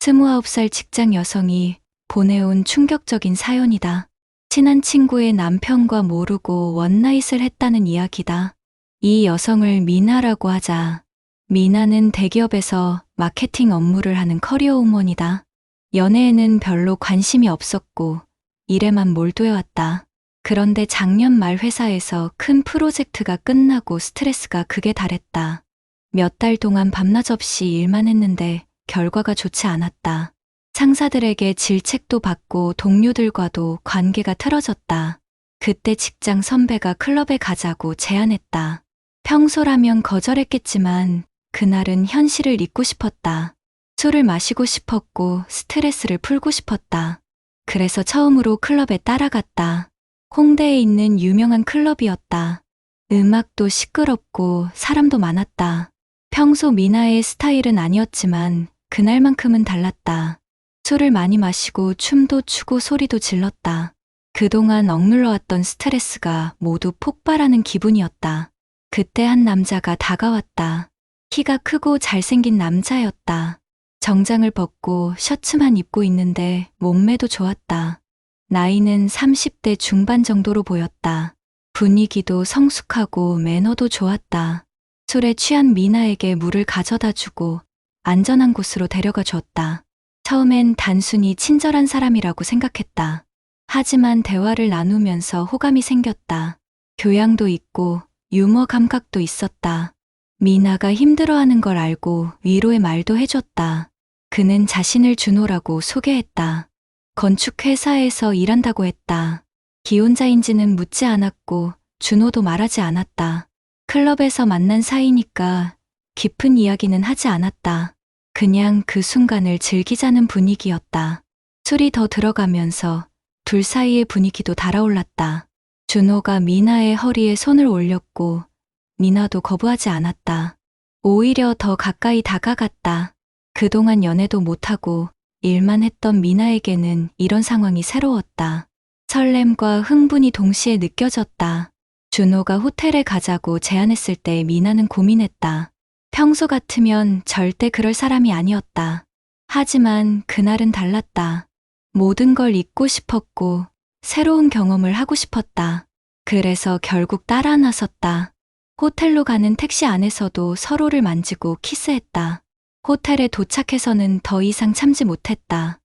29살 직장 여성이 보내온 충격적인 사연이다. 친한 친구의 남편과 모르고 원나잇을 했다는 이야기다. 이 여성을 미나라고 하자. 미나는 대기업에서 마케팅 업무를 하는 커리어 우먼이다. 연애에는 별로 관심이 없었고 일에만 몰두해왔다. 그런데 작년 말 회사에서 큰 프로젝트가 끝나고 스트레스가 극에 달했다. 몇 달 동안 밤낮 없이 일만 했는데 결과가 좋지 않았다. 상사들에게 질책도 받고 동료들과도 관계가 틀어졌다. 그때 직장 선배가 클럽에 가자고 제안했다. 평소라면 거절했겠지만 그날은 현실을 잊고 싶었다. 술을 마시고 싶었고 스트레스를 풀고 싶었다. 그래서 처음으로 클럽에 따라갔다. 홍대에 있는 유명한 클럽이었다. 음악도 시끄럽고 사람도 많았다. 평소 미나의 스타일은 아니었지만 그날만큼은 달랐다. 술을 많이 마시고 춤도 추고 소리도 질렀다. 그동안 억눌러왔던 스트레스가 모두 폭발하는 기분이었다. 그때 한 남자가 다가왔다. 키가 크고 잘생긴 남자였다. 정장을 벗고 셔츠만 입고 있는데 몸매도 좋았다. 나이는 30대 중반 정도로 보였다. 분위기도 성숙하고 매너도 좋았다. 술에 취한 미나에게 물을 가져다 주고 안전한 곳으로 데려가 줬다. 처음엔 단순히 친절한 사람이라고 생각했다. 하지만 대화를 나누면서 호감이 생겼다. 교양도 있고 유머 감각도 있었다. 미나가 힘들어하는 걸 알고 위로의 말도 해줬다. 그는 자신을 준호라고 소개했다. 건축회사에서 일한다고 했다. 기혼자인지는 묻지 않았고 준호도 말하지 않았다. 클럽에서 만난 사이니까 깊은 이야기는 하지 않았다. 그냥 그 순간을 즐기자는 분위기였다. 술이 더 들어가면서 둘 사이의 분위기도 달아올랐다. 준호가 미나의 허리에 손을 올렸고 미나도 거부하지 않았다. 오히려 더 가까이 다가갔다. 그동안 연애도 못하고 일만 했던 미나에게는 이런 상황이 새로웠다. 설렘과 흥분이 동시에 느껴졌다. 준호가 호텔에 가자고 제안했을 때 미나는 고민했다. 평소 같으면 절대 그럴 사람이 아니었다. 하지만 그날은 달랐다. 모든 걸 잊고 싶었고 새로운 경험을 하고 싶었다. 그래서 결국 따라 나섰다. 호텔로 가는 택시 안에서도 서로를 만지고 키스했다. 호텔에 도착해서는 더 이상 참지 못했다.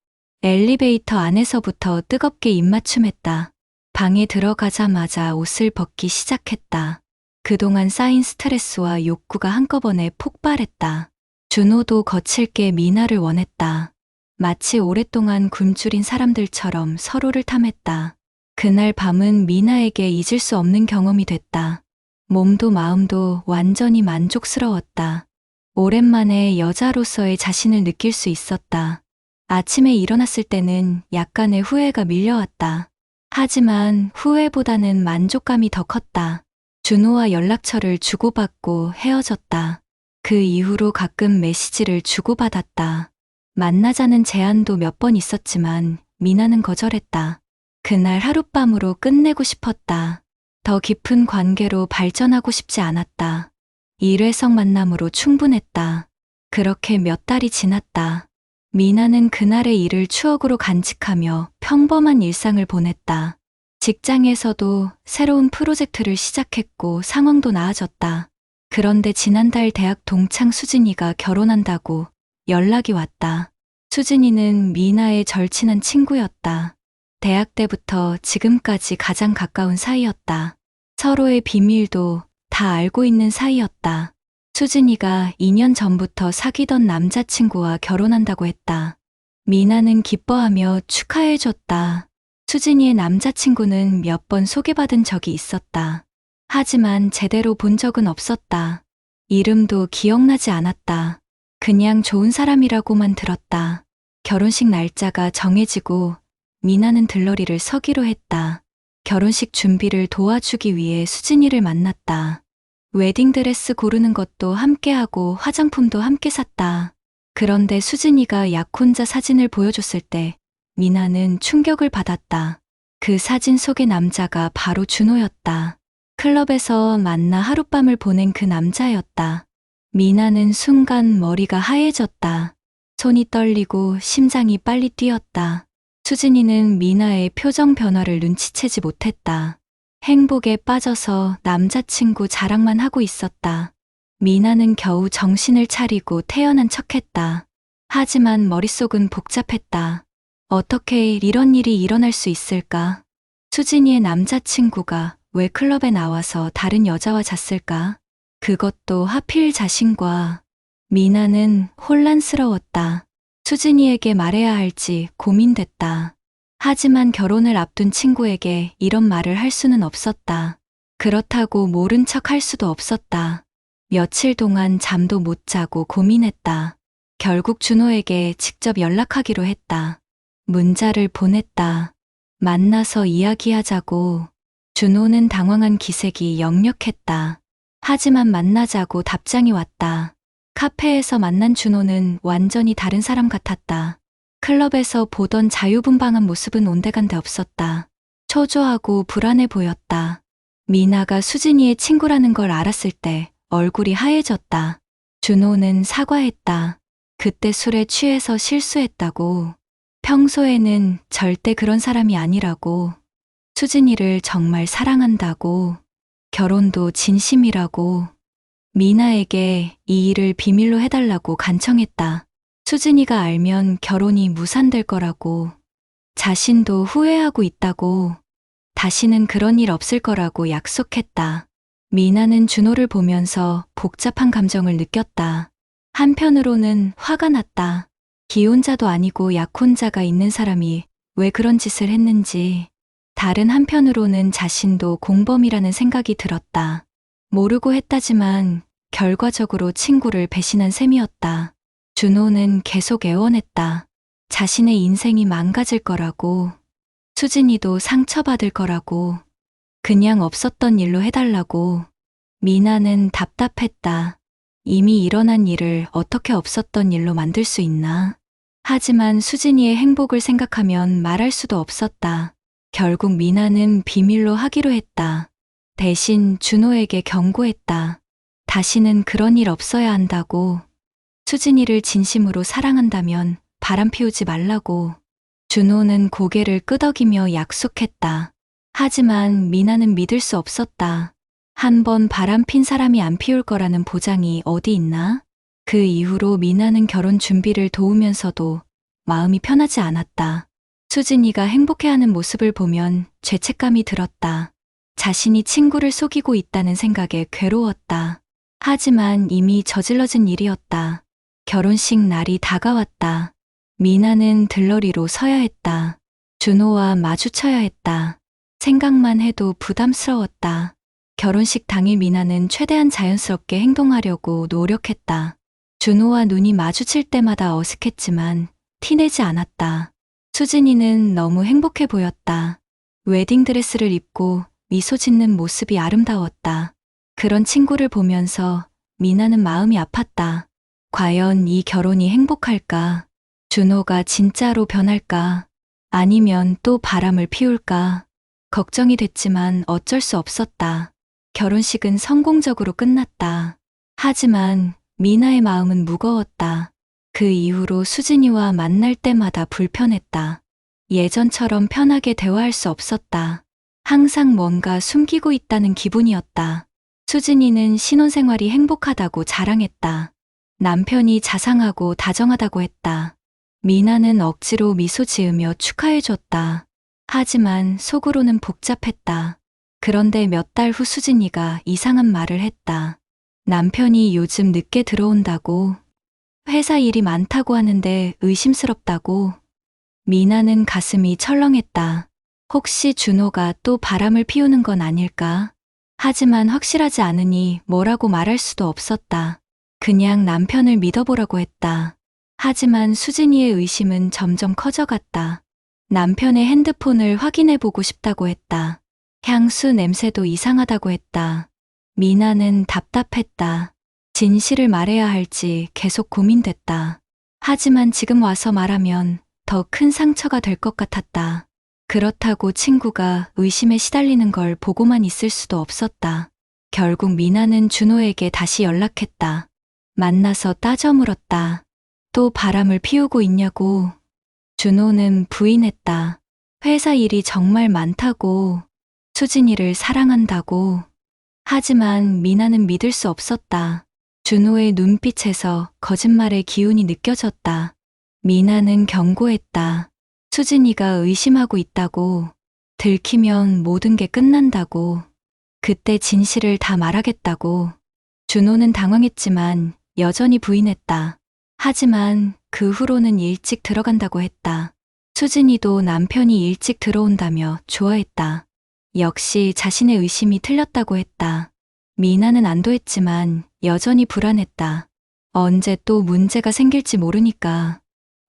엘리베이터 안에서부터 뜨겁게 입맞춤했다. 방에 들어가자마자 옷을 벗기 시작했다. 그동안 쌓인 스트레스와 욕구가 한꺼번에 폭발했다. 준호도 거칠게 미나를 원했다. 마치 오랫동안 굶주린 사람들처럼 서로를 탐했다. 그날 밤은 미나에게 잊을 수 없는 경험이 됐다. 몸도 마음도 완전히 만족스러웠다. 오랜만에 여자로서의 자신을 느낄 수 있었다. 아침에 일어났을 때는 약간의 후회가 밀려왔다. 하지만 후회보다는 만족감이 더 컸다. 준호와 연락처를 주고받고 헤어졌다. 그 이후로 가끔 메시지를 주고받았다. 만나자는 제안도 몇 번 있었지만 미나는 거절했다. 그날 하룻밤으로 끝내고 싶었다. 더 깊은 관계로 발전하고 싶지 않았다. 일회성 만남으로 충분했다. 그렇게 몇 달이 지났다. 미나는 그날의 일을 추억으로 간직하며 평범한 일상을 보냈다. 직장에서도 새로운 프로젝트를 시작했고 상황도 나아졌다. 그런데 지난달 대학 동창 수진이가 결혼한다고 연락이 왔다. 수진이는 미나의 절친한 친구였다. 대학 때부터 지금까지 가장 가까운 사이였다. 서로의 비밀도 다 알고 있는 사이였다. 수진이가 2년 전부터 사귀던 남자친구와 결혼한다고 했다. 미나는 기뻐하며 축하해줬다. 수진이의 남자친구는 몇 번 소개받은 적이 있었다. 하지만 제대로 본 적은 없었다. 이름도 기억나지 않았다. 그냥 좋은 사람이라고만 들었다. 결혼식 날짜가 정해지고 미나는 들러리를 서기로 했다. 결혼식 준비를 도와주기 위해 수진이를 만났다. 웨딩드레스 고르는 것도 함께하고 화장품도 함께 샀다. 그런데 수진이가 약혼자 사진을 보여줬을 때 미나는 충격을 받았다. 그 사진 속의 남자가 바로 준호였다. 클럽에서 만나 하룻밤을 보낸 그 남자였다. 미나는 순간 머리가 하얘졌다. 손이 떨리고 심장이 빨리 뛰었다. 수진이는 미나의 표정 변화를 눈치채지 못했다. 행복에 빠져서 남자친구 자랑만 하고 있었다. 미나는 겨우 정신을 차리고 태연한 척했다. 하지만 머릿속은 복잡했다. 어떻게 이런 일이 일어날 수 있을까? 수진이의 남자친구가 왜 클럽에 나와서 다른 여자와 잤을까? 그것도 하필 자신과. 미나는 혼란스러웠다. 수진이에게 말해야 할지 고민됐다. 하지만 결혼을 앞둔 친구에게 이런 말을 할 수는 없었다. 그렇다고 모른 척 할 수도 없었다. 며칠 동안 잠도 못 자고 고민했다. 결국 준호에게 직접 연락하기로 했다. 문자를 보냈다. 만나서 이야기하자고. 준호는 당황한 기색이 역력했다. 하지만 만나자고 답장이 왔다. 카페에서 만난 준호는 완전히 다른 사람 같았다. 클럽에서 보던 자유분방한 모습은 온데간데 없었다. 초조하고 불안해 보였다. 미나가 수진이의 친구라는 걸 알았을 때 얼굴이 하얘졌다. 준호는 사과했다. 그때 술에 취해서 실수했다고. 평소에는 절대 그런 사람이 아니라고. 수진이를 정말 사랑한다고. 결혼도 진심이라고. 미나에게 이 일을 비밀로 해달라고 간청했다. 수진이가 알면 결혼이 무산될 거라고. 자신도 후회하고 있다고. 다시는 그런 일 없을 거라고 약속했다. 미나는 준호를 보면서 복잡한 감정을 느꼈다. 한편으로는 화가 났다. 기혼자도 아니고 약혼자가 있는 사람이 왜 그런 짓을 했는지. 다른 한편으로는 자신도 공범이라는 생각이 들었다. 모르고 했다지만 결과적으로 친구를 배신한 셈이었다. 준호는 계속 애원했다. 자신의 인생이 망가질 거라고. 수진이도 상처받을 거라고. 그냥 없었던 일로 해달라고. 미나는 답답했다. 이미 일어난 일을 어떻게 없었던 일로 만들 수 있나. 하지만 수진이의 행복을 생각하면 말할 수도 없었다. 결국 미나는 비밀로 하기로 했다. 대신 준호에게 경고했다. 다시는 그런 일 없어야 한다고. 수진이를 진심으로 사랑한다면 바람 피우지 말라고. 준호는 고개를 끄덕이며 약속했다. 하지만 미나는 믿을 수 없었다. 한번 바람 핀 사람이 안 피울 거라는 보장이 어디 있나? 그 이후로 미나는 결혼 준비를 도우면서도 마음이 편하지 않았다. 수진이가 행복해하는 모습을 보면 죄책감이 들었다. 자신이 친구를 속이고 있다는 생각에 괴로웠다. 하지만 이미 저질러진 일이었다. 결혼식 날이 다가왔다. 미나는 들러리로 서야 했다. 준호와 마주쳐야 했다. 생각만 해도 부담스러웠다. 결혼식 당일 미나는 최대한 자연스럽게 행동하려고 노력했다. 준호와 눈이 마주칠 때마다 어색했지만 티내지 않았다. 수진이는 너무 행복해 보였다. 웨딩드레스를 입고 미소 짓는 모습이 아름다웠다. 그런 친구를 보면서 미나는 마음이 아팠다. 과연 이 결혼이 행복할까? 준호가 진짜로 변할까? 아니면 또 바람을 피울까? 걱정이 됐지만 어쩔 수 없었다. 결혼식은 성공적으로 끝났다. 하지만 미나의 마음은 무거웠다. 그 이후로 수진이와 만날 때마다 불편했다. 예전처럼 편하게 대화할 수 없었다. 항상 뭔가 숨기고 있다는 기분이었다. 수진이는 신혼생활이 행복하다고 자랑했다. 남편이 자상하고 다정하다고 했다. 미나는 억지로 미소 지으며 축하해줬다. 하지만 속으로는 복잡했다. 그런데 몇 달 후 수진이가 이상한 말을 했다. 남편이 요즘 늦게 들어온다고. 회사 일이 많다고 하는데 의심스럽다고. 미나는 가슴이 철렁했다. 혹시 준호가 또 바람을 피우는 건 아닐까? 하지만 확실하지 않으니 뭐라고 말할 수도 없었다. 그냥 남편을 믿어보라고 했다. 하지만 수진이의 의심은 점점 커져갔다. 남편의 핸드폰을 확인해보고 싶다고 했다. 향수 냄새도 이상하다고 했다. 미나는 답답했다. 진실을 말해야 할지 계속 고민됐다. 하지만 지금 와서 말하면 더 큰 상처가 될 것 같았다. 그렇다고 친구가 의심에 시달리는 걸 보고만 있을 수도 없었다. 결국 미나는 준호에게 다시 연락했다. 만나서 따져 물었다. 또 바람을 피우고 있냐고. 준호는 부인했다. 회사 일이 정말 많다고, 수진이를 사랑한다고. 하지만 미나는 믿을 수 없었다. 준호의 눈빛에서 거짓말의 기운이 느껴졌다. 미나는 경고했다. 수진이가 의심하고 있다고. 들키면 모든 게 끝난다고. 그때 진실을 다 말하겠다고. 준호는 당황했지만 여전히 부인했다. 하지만 그 후로는 일찍 들어간다고 했다. 수진이도 남편이 일찍 들어온다며 좋아했다. 역시 자신의 의심이 틀렸다고 했다. 미나는 안도했지만 여전히 불안했다. 언제 또 문제가 생길지 모르니까.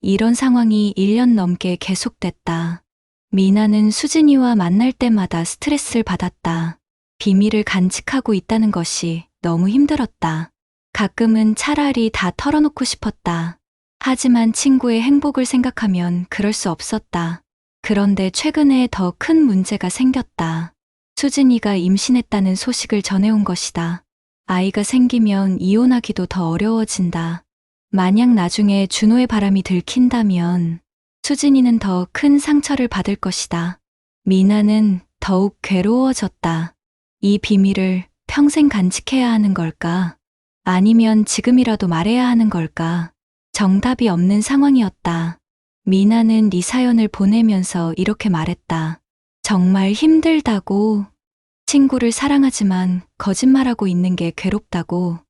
이런 상황이 1년 넘게 계속됐다. 미나는 수진이와 만날 때마다 스트레스를 받았다. 비밀을 간직하고 있다는 것이 너무 힘들었다. 가끔은 차라리 다 털어놓고 싶었다. 하지만 친구의 행복을 생각하면 그럴 수 없었다. 그런데 최근에 더 큰 문제가 생겼다. 수진이가 임신했다는 소식을 전해온 것이다. 아이가 생기면 이혼하기도 더 어려워진다. 만약 나중에 준호의 바람이 들킨다면 수진이는 더 큰 상처를 받을 것이다. 미나는 더욱 괴로워졌다. 이 비밀을 평생 간직해야 하는 걸까? 아니면 지금이라도 말해야 하는 걸까? 정답이 없는 상황이었다. 미나는 네 사연을 보내면서 이렇게 말했다. 정말 힘들다고. 친구를 사랑하지만 거짓말하고 있는 게 괴롭다고.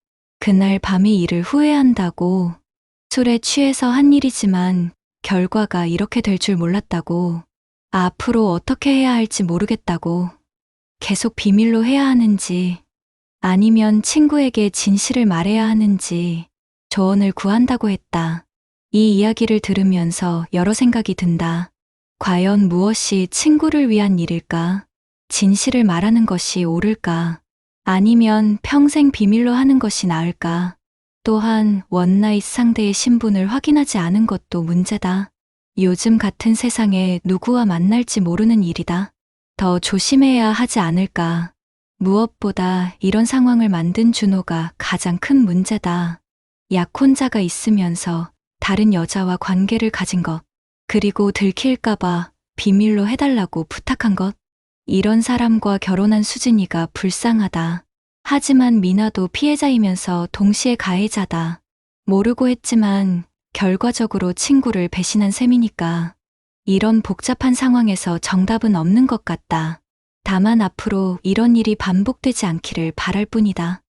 그날 밤의 일을 후회한다고. 술에 취해서 한 일이지만 결과가 이렇게 될 줄 몰랐다고. 앞으로 어떻게 해야 할지 모르겠다고. 계속 비밀로 해야 하는지 아니면 친구에게 진실을 말해야 하는지 조언을 구한다고 했다. 이 이야기를 들으면서 여러 생각이 든다. 과연 무엇이 친구를 위한 일일까? 진실을 말하는 것이 옳을까? 아니면 평생 비밀로 하는 것이 나을까? 또한 원나잇 상대의 신분을 확인하지 않은 것도 문제다. 요즘 같은 세상에 누구와 만날지 모르는 일이다. 더 조심해야 하지 않을까? 무엇보다 이런 상황을 만든 준호가 가장 큰 문제다. 약혼자가 있으면서 다른 여자와 관계를 가진 것, 그리고 들킬까봐 비밀로 해달라고 부탁한 것. 이런 사람과 결혼한 수진이가 불쌍하다. 하지만 미나도 피해자이면서 동시에 가해자다. 모르고 했지만 결과적으로 친구를 배신한 셈이니까. 이런 복잡한 상황에서 정답은 없는 것 같다. 다만 앞으로 이런 일이 반복되지 않기를 바랄 뿐이다.